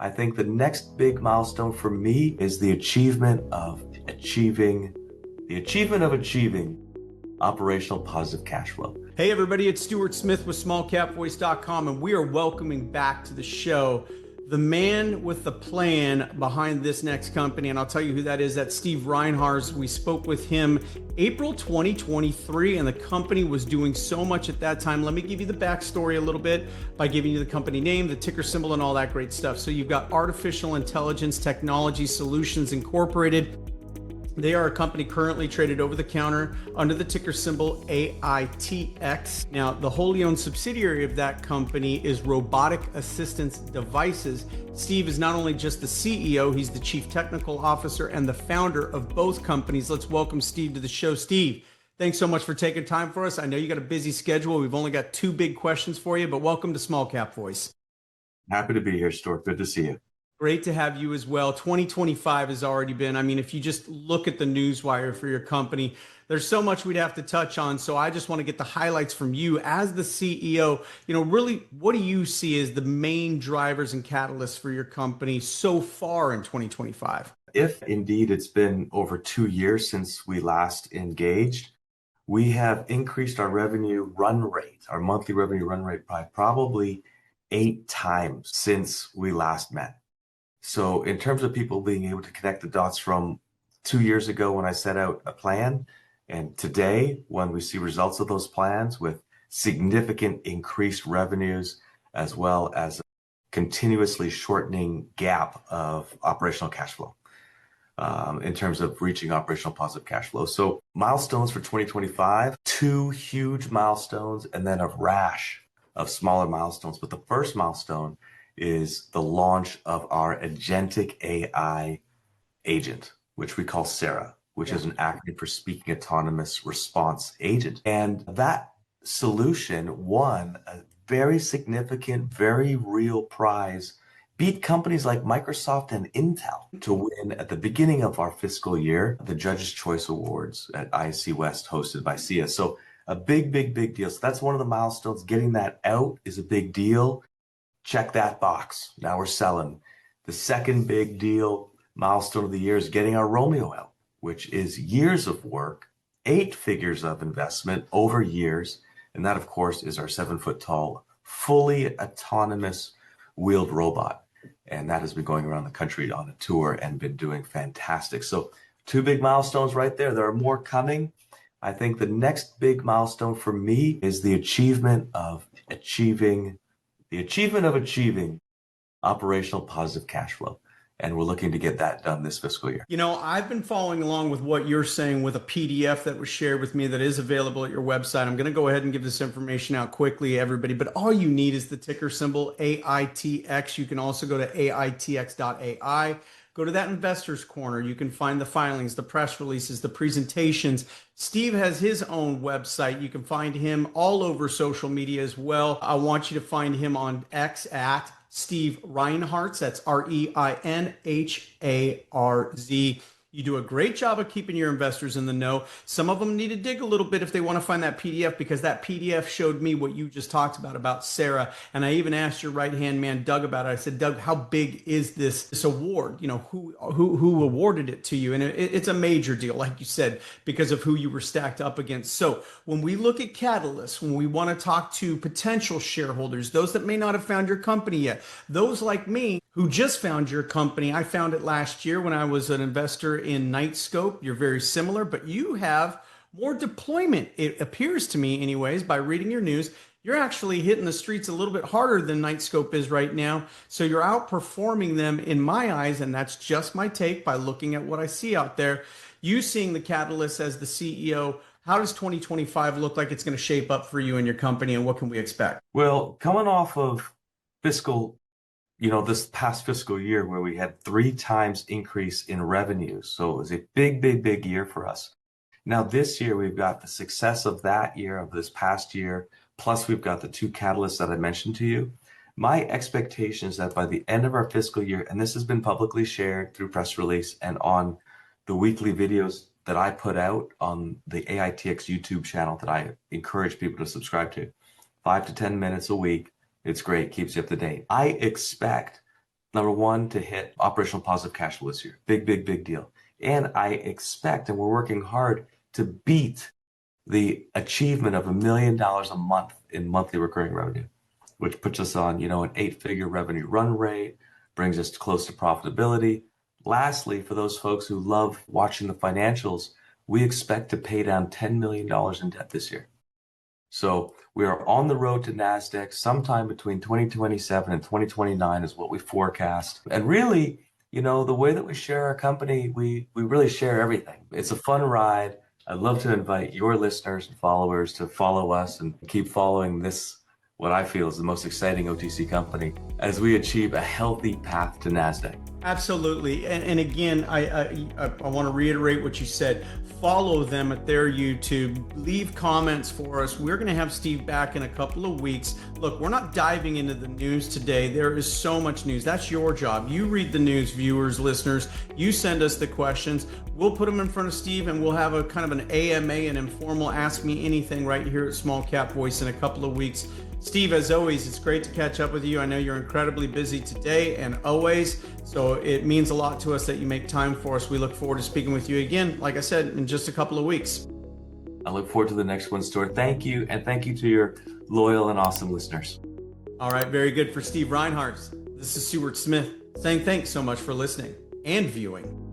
I think the next big milestone for me is the achievement of achieving operational positive cash flow. Hey everybody, it's Stuart Smith with SmallCapVoice.com, and we are welcoming back to the show the man with the plan behind this next company. And I'll tell you who that is. That's Steve Reinharz. We spoke with him April 2023, and the company was doing so much at that time. Let me give you the backstory a little bit by giving you the company name, the ticker symbol, and all that great stuff. So you've got Artificial Intelligence Technology Solutions Incorporated. They are a company currently traded over the counter under the ticker symbol AITX. Now, the wholly owned subsidiary of that company is Robotic Assistance Devices. Steve is not only just the CEO, he's the chief technical officer and the founder of both companies. Let's welcome Steve to the show. Steve, thanks so much for taking time for us. I know you got a busy schedule. We've only got two big questions for you, but welcome to Small Cap Voice. Happy to be here, Stuart. Good to see you. Great to have you as well. 2025 has already been, if you just look at the newswire for your company, there's so much we'd have to touch on. So I just want to get the highlights from you as the CEO. Really, what do you see as the main drivers and catalysts for your company so far in 2025? If indeed it's been over 2 years since we last engaged, we have increased our revenue run rate, our monthly revenue run rate by probably 8 times since we last met. So in terms of people being able to connect the dots from 2 years ago when I set out a plan, and today when we see results of those plans with significant increased revenues, as well as a continuously shortening gap of operational cash flow in terms of reaching operational positive cash flow. So milestones for 2025, 2 huge milestones, and then a rash of smaller milestones. But the first milestone is the launch of our agentic AI agent, which we call SARA, which is an acronym for Speaking Autonomous Response Agent. And that solution won a very significant, very real prize, beat companies like Microsoft and Intel to win at the beginning of our fiscal year, the Judges' Choice Awards at ISC West hosted by SIA. So a big deal. So that's one of the milestones. Getting that out is a big deal. Check that box. Now we're selling. The second big deal milestone of the year is getting our Romeo out, which is years of work, 8 figures of investment over years. And that, of course, is our 7-foot-tall, fully autonomous wheeled robot. And that has been going around the country on a tour and been doing fantastic. So 2 big milestones right there. There are more coming. I think the next big milestone for me is the achievement of achieving operational positive cash flow. And we're looking to get that done this fiscal year. I've been following along with what you're saying with a PDF that was shared with me that is available at your website. I'm going to go ahead and give this information out quickly, everybody. But all you need is the ticker symbol AITX. You can also go to AITX.ai. Go to that investors corner. You can find the filings, the press releases, the presentations. Steve has his own website. You can find him all over social media as well. I want you to find him on X at Steve Reinharz. That's Reinharz. You do a great job of keeping your investors in the know. Some of them need to dig a little bit if they want to find that PDF, because that PDF showed me what you just talked about Sarah. And I even asked your right-hand man, Doug, about it. I said, Doug, how big is this award? Who awarded it to you? And it's a major deal, like you said, because of who you were stacked up against. So when we look at catalysts, when we want to talk to potential shareholders, those that may not have found your company yet, those like me who just found your company, I found it last year when I was an investor in Nightscope. You're very similar, but you have more deployment. It appears to me anyways, by reading your news, you're actually hitting the streets a little bit harder than Nightscope is right now. So you're outperforming them in my eyes. And that's just my take by looking at what I see out there. You seeing the catalyst as the CEO, how does 2025 look like it's going to shape up for you and your company, and what can we expect? Well, coming off of this past fiscal year where we had 3 times increase in revenue. So it was a big year for us. Now this year, we've got the success of that year, of this past year, plus we've got the 2 catalysts that I mentioned to you. My expectation is that by the end of our fiscal year, and this has been publicly shared through press release and on the weekly videos that I put out on the AITX YouTube channel that I encourage people to subscribe to, 5 to 10 minutes a week. It's great, keeps you up to date. I expect Number one, to hit operational positive cash flow this year. Big, big, big deal. And I expect, and we're working hard to beat the achievement of $1 million a month in monthly recurring revenue, which puts us on, an 8-figure revenue run rate, brings us close to profitability. Lastly, for those folks who love watching the financials, we expect to pay down $10 million in debt this year. So we are on the road to NASDAQ sometime between 2027 and 2029 is what we forecast. And really, the way that we share our company, we really share everything. It's a fun ride. I'd love to invite your listeners and followers to follow us and keep following this, what I feel is the most exciting OTC company as we achieve a healthy path to NASDAQ. Absolutely. And again, I want to reiterate what you said. Follow them at their YouTube. Leave comments for us. We're going to have Steve back in a couple of weeks. Look, we're not diving into the news today. There is so much news. That's your job. You read the news, viewers, listeners. You send us the questions. We'll put them in front of Steve, and we'll have a kind of an AMA, an informal Ask Me Anything right here at Small Cap Voice in a couple of weeks. Steve, as always, it's great to catch up with you. I know you're incredibly busy today and always, so it means a lot to us that you make time for us. We look forward to speaking with you again, like I said, in just a couple of weeks. I look forward to the next one, Stuart. Thank you, and thank you to your loyal and awesome listeners. All right, very good. For Steve Reinharz, this is Stuart Smith saying thanks so much for listening and viewing.